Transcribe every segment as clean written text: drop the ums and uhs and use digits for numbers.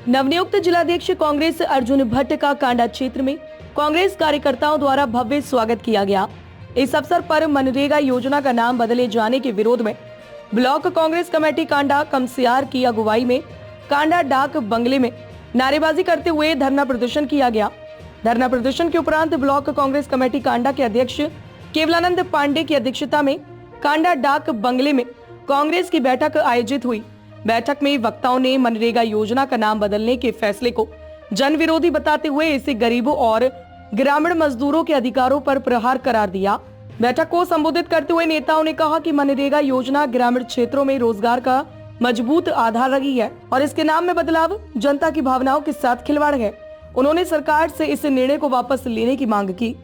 नवनियुक्त जिलाध्यक्ष कांग्रेस अर्जुन भट्ट का कांडा क्षेत्र में कांग्रेस कार्यकर्ताओं द्वारा भव्य स्वागत किया गया। इस अवसर पर मनरेगा योजना का नाम बदले जाने के विरोध में ब्लॉक कांग्रेस कमेटी कांडा कमसियार की अगुवाई में कांडा डाक बंगले में नारेबाजी करते हुए धरना प्रदर्शन किया गया। धरना प्रदर्शन के उपरांत ब्लॉक कांग्रेस कमेटी कांडा के अध्यक्ष केवलानंद पांडे की अध्यक्षता में कांडा डाक बंगले में कांग्रेस की बैठक आयोजित हुई। बैठक में वक्ताओं ने मनरेगा योजना का नाम बदलने के फैसले को जन विरोधी बताते हुए इसे गरीबों और ग्रामीण मजदूरों के अधिकारों पर प्रहार करार दिया। बैठक को संबोधित करते हुए नेताओं ने कहा कि मनरेगा योजना ग्रामीण क्षेत्रों में रोजगार का मजबूत आधार रही है और इसके नाम में बदलाव जनता की भावनाओं के साथ खिलवाड़ है। उन्होंने सरकार से इस निर्णय को वापस लेने की मांग की।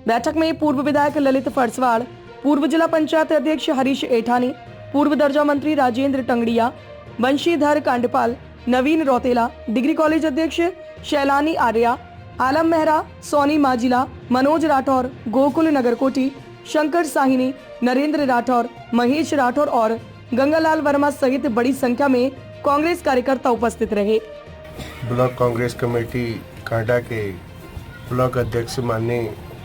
बैठक में पूर्व विधायक ललित फरसवाड़, पूर्व जिला पंचायत अध्यक्ष हरीश एठानी, पूर्व दर्जा मंत्री राजेंद्र टंगड़िया, बंशीधर कांडपाल, नवीन रौतेला, डिग्री कॉलेज अध्यक्ष शैलानी आर्या, आलम मेहरा, सोनी माजिला, मनोज राठौर, गोकुल नगरकोटी, शंकर साहिनी, नरेंद्र राठौर, महेश राठौर और गंगालाल वर्मा सहित बड़ी संख्या में कांग्रेस कार्यकर्ता उपस्थित रहे। ब्लॉक कांग्रेस कमेटी कांडा के ब्लॉक अध्यक्ष माननीय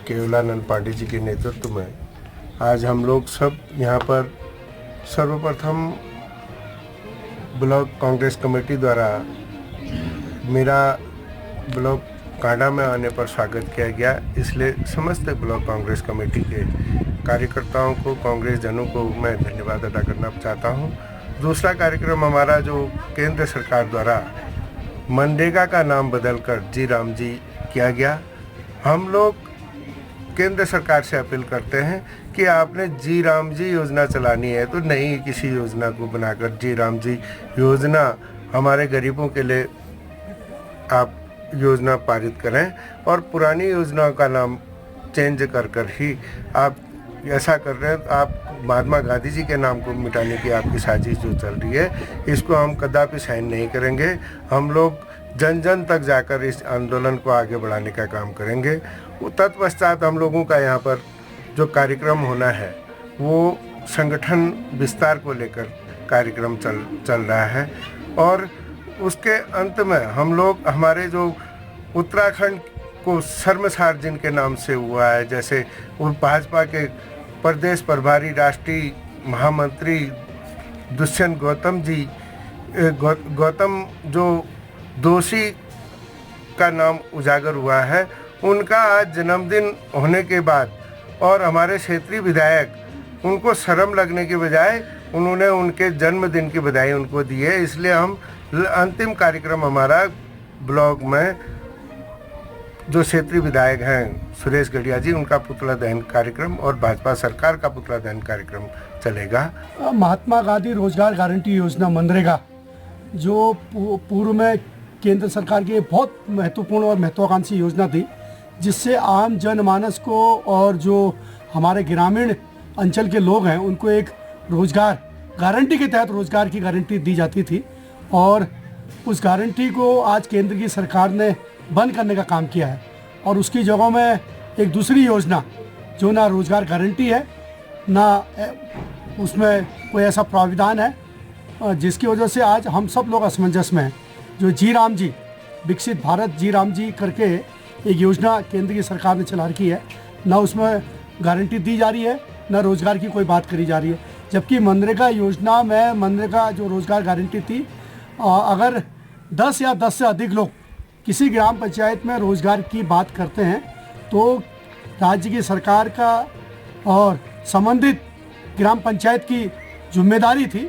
केवलानंद पांडे जी के नेतृत्व में आज हम लोग सब यहाँ पर सर्वप्रथम ब्लॉक कांग्रेस कमेटी द्वारा मेरा ब्लॉक कांडा में आने पर स्वागत किया गया। इसलिए समस्त ब्लॉक कांग्रेस कमेटी के कार्यकर्ताओं को, कांग्रेस जनों को मैं धन्यवाद अदा करना चाहता हूं। दूसरा कार्यक्रम हमारा जो केंद्र सरकार द्वारा मनरेगा का नाम बदलकर जी राम जी किया गया। हम लोग केंद्र सरकार से अपील करते हैं कि आपने जी राम जी योजना चलानी है तो नई किसी योजना को बनाकर जी राम जी योजना हमारे गरीबों के लिए आप योजना पारित करें और पुरानी योजनाओं का नाम चेंज कर ही आप ऐसा कर रहे हैं। आप महात्मा गांधी जी के नाम को मिटाने की आपकी साजिश जो चल रही है, इसको हम कदापि सहन नहीं करेंगे। हम लोग जन जन तक जाकर इस आंदोलन को आगे बढ़ाने का काम करेंगे। तत्पश्चात हम लोगों का यहाँ पर जो कार्यक्रम होना है वो संगठन विस्तार को लेकर कार्यक्रम चल रहा है और उसके अंत में हम लोग हमारे जो उत्तराखंड को शर्मसार जिनके नाम से हुआ है, जैसे वो भाजपा के प्रदेश प्रभारी राष्ट्रीय महामंत्री दुष्यंत गौतम जो दोषी का नाम उजागर हुआ है, उनका आज जन्मदिन होने के बाद और हमारे क्षेत्रीय विधायक उनको शर्म लगने के बजाय उन्होंने उनके जन्मदिन की बधाई उनको दी है। इसलिए हम अंतिम कार्यक्रम हमारा ब्लॉक में जो क्षेत्रीय विधायक हैं सुरेश गढ़िया जी, उनका पुतला दहन कार्यक्रम और भाजपा सरकार का पुतला दहन कार्यक्रम चलेगा। महात्मा गांधी रोजगार गारंटी योजना मनरेगा जो पूर्व में केंद्र सरकार की बहुत महत्वपूर्ण और महत्वाकांक्षी योजना थी, जिससे आम जनमानस को और जो हमारे ग्रामीण अंचल के लोग हैं उनको एक रोजगार गारंटी के तहत रोजगार की गारंटी दी जाती थी और उस गारंटी को आज केंद्र की सरकार ने बंद करने का काम किया है और उसकी जगह में एक दूसरी योजना जो ना रोजगार गारंटी है ना उसमें कोई ऐसा प्राविधान है, जिसकी वजह से आज हम सब लोग असमंजस में हैं। जो जी राम जी विकसित भारत जी राम जी करके एक योजना केंद्र की सरकार ने चला रखी है, ना उसमें गारंटी दी जा रही है ना रोजगार की कोई बात करी जा रही है। जबकि मनरेगा योजना में मनरेगा जो रोजगार गारंटी थी, अगर 10 या 10 से अधिक लोग किसी ग्राम पंचायत में रोजगार की बात करते हैं तो राज्य की सरकार का और संबंधित ग्राम पंचायत की जिम्मेदारी थी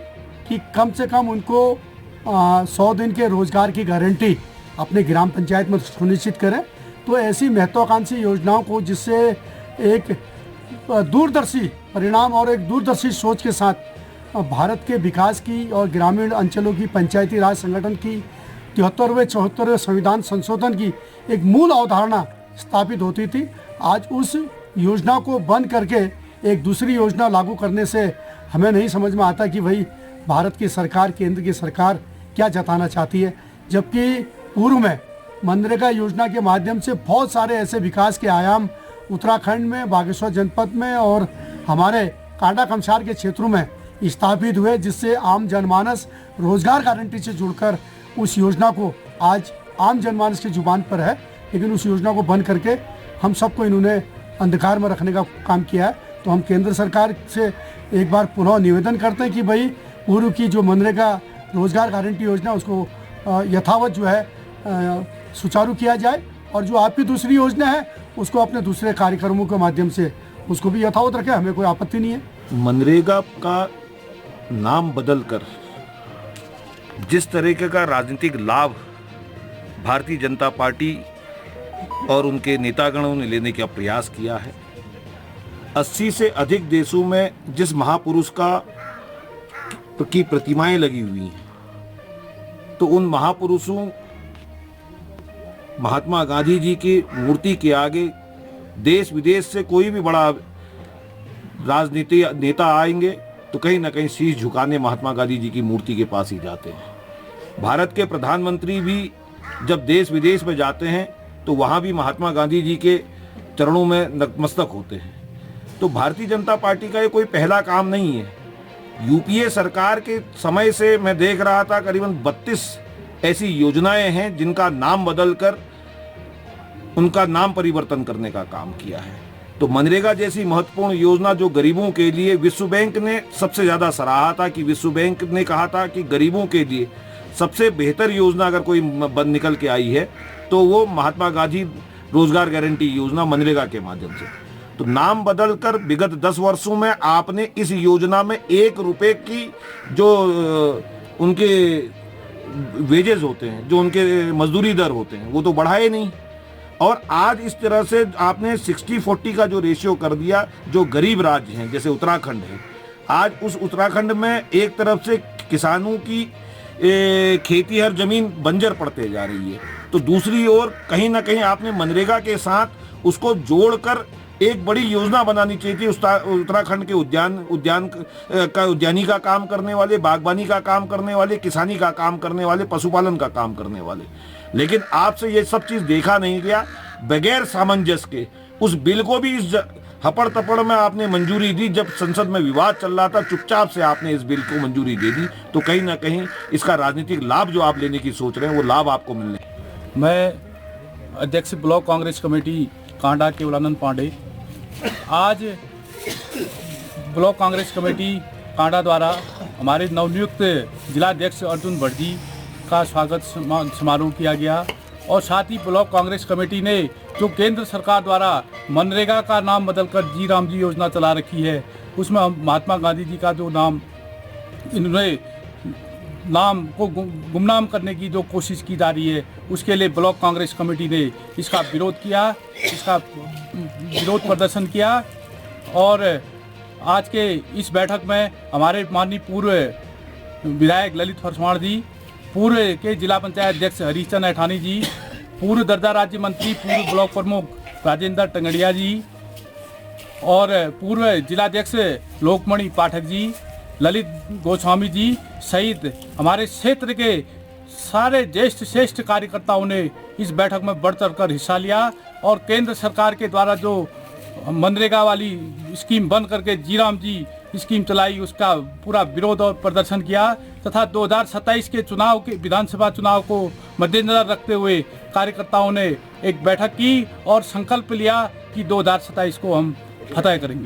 कि कम से कम उनको 100 दिन के रोजगार की गारंटी अपने ग्राम पंचायत में सुनिश्चित करें। तो ऐसी महत्वाकांक्षी योजनाओं को, जिससे एक दूरदर्शी परिणाम और एक दूरदर्शी सोच के साथ भारत के विकास की और ग्रामीण अंचलों की पंचायती राज संगठन की 73वें संविधान संशोधन की एक मूल अवधारणा स्थापित होती थी, आज उस योजना को बंद करके एक दूसरी योजना लागू करने से हमें नहीं समझ में आता कि भाई भारत की सरकार, केंद्र की सरकार क्या जताना चाहती है। जबकि पूर्व में मनरेगा योजना के माध्यम से बहुत सारे ऐसे विकास के आयाम उत्तराखंड में, बागेश्वर जनपद में और हमारे कांडा कमसार के क्षेत्रों में स्थापित हुए, जिससे आम जनमानस रोजगार गारंटी से जुड़कर उस योजना को आज आम जनमानस की जुबान पर है, लेकिन उस योजना को बंद करके हम सबको इन्होंने अंधकार में रखने का काम किया है। तो हम केंद्र सरकार से एक बार पुनः निवेदन करते हैं कि भाई पूर्व की जो मनरेगा रोजगार गारंटी योजना उसको यथावत जो है सुचारू किया जाए, और जो आपकी दूसरी योजना है उसको अपने दूसरे कार्यक्रमों के माध्यम से उसको भी यथावत रखें, हमें कोई आपत्ति नहीं है। मनरेगा का नाम बदलकर जिस तरीके का राजनीतिक लाभ भारतीय जनता पार्टी और उनके नेतागणों ने लेने का प्रयास किया है, 80 से अधिक देशों में जिस महापुरुष की प्रतिमाएं लगी हुई हैं, तो उन महापुरुषों महात्मा गांधी जी की मूर्ति के आगे देश विदेश से कोई भी बड़ा राजनीति नेता आएंगे तो कहीं ना कहीं शीश झुकाने महात्मा गांधी जी की मूर्ति के पास ही जाते हैं। भारत के प्रधानमंत्री भी जब देश विदेश में जाते हैं तो वहाँ भी महात्मा गांधी जी के चरणों में नतमस्तक होते हैं। तो भारतीय जनता पार्टी का ये कोई पहला काम नहीं है। यूपीए सरकार के समय से मैं देख रहा था करीबन 32 ऐसी योजनाएं हैं जिनका नाम बदलकर उनका नाम परिवर्तन करने का काम किया है। तो मनरेगा जैसी महत्वपूर्ण योजना जो गरीबों के लिए विश्व बैंक ने सबसे ज़्यादा सराहा था, कि विश्व बैंक ने कहा था कि गरीबों के लिए सबसे बेहतर योजना अगर कोई बन निकल के आई है तो वो महात्मा गांधी रोजगार गारंटी योजना मनरेगा के माध्यम से। तो नाम बदलकर विगत 10 वर्षों में आपने इस योजना में 1 रुपए की जो उनके वेजेस होते हैं, जो उनके मजदूरी दर होते हैं, वो तो बढ़ाए नहीं। और आज इस तरह से आपने 60-40 का जो रेशियो कर दिया, जो गरीब राज्य हैं जैसे उत्तराखंड है, आज उस उत्तराखंड में एक तरफ से किसानों की खेती हर जमीन बंजर पड़ते जा रही है, तो दूसरी ओर कहीं ना कहीं आपने मनरेगा के साथ उसको जोड़कर एक बड़ी योजना बनानी चाहिए थी। उत्तराखंड के उद्यानी का काम करने वाले, बागबानी का काम करने वाले, किसानी का काम करने वाले, पशुपालन का काम करने वाले। लेकिन आपसे ये सब चीज देखा नहीं गया। बगैर सामंजस्य के उस बिल को भी इस हपड़ तपड़ में आपने मंजूरी दी। जब संसद में विवाद चल रहा था, चुपचाप से आपने इस बिल को मंजूरी दे दी। तो कहीं ना कहीं इसका राजनीतिक लाभ जो आप लेने की सोच रहे हैं वो लाभ आपको मिलने। मैं अध्यक्ष ब्लॉक कांग्रेस कमेटी कांडा केवलानंद पांडे, आज ब्लॉक कांग्रेस कमेटी कांडा द्वारा हमारे नवनियुक्त जिलाध्यक्ष अर्जुन भट्ट जी का स्वागत समारोह किया गया, और साथ ही ब्लॉक कांग्रेस कमेटी ने जो केंद्र सरकार द्वारा मनरेगा का नाम बदलकर जी राम जी योजना चला रखी है, उसमें महात्मा गांधी जी का जो नाम इन्होंने नाम को गुमनाम करने की जो कोशिश की जा रही है, उसके लिए ब्लॉक कांग्रेस कमेटी ने इसका विरोध किया, इसका विरोध प्रदर्शन किया। और आज के इस बैठक में हमारे माननीय पूर्व विधायक ललित फरसवाण जी, पूर्व के जिला पंचायत अध्यक्ष हरीशचंद ऐठानी जी, पूर्व दर्जा राज्य मंत्री पूर्व ब्लॉक प्रमुख राजेंद्र टंगड़िया जी, और पूर्व जिलाध्यक्ष लोकमणि पाठक जी, ललित गोस्वामी जी सहित हमारे क्षेत्र के सारे ज्येष्ठ श्रेष्ठ कार्यकर्ताओं ने इस बैठक में बढ़ चढ़कर हिस्सा लिया, और केंद्र सरकार के द्वारा जो मनरेगा वाली स्कीम बंद करके जी राम जी स्कीम चलाई, उसका पूरा विरोध और प्रदर्शन किया, तथा 2027 के चुनाव के विधानसभा चुनाव को मद्देनजर रखते हुए कार्यकर्ताओं ने एक बैठक की और संकल्प लिया कि 2027 को हम फतह करेंगे।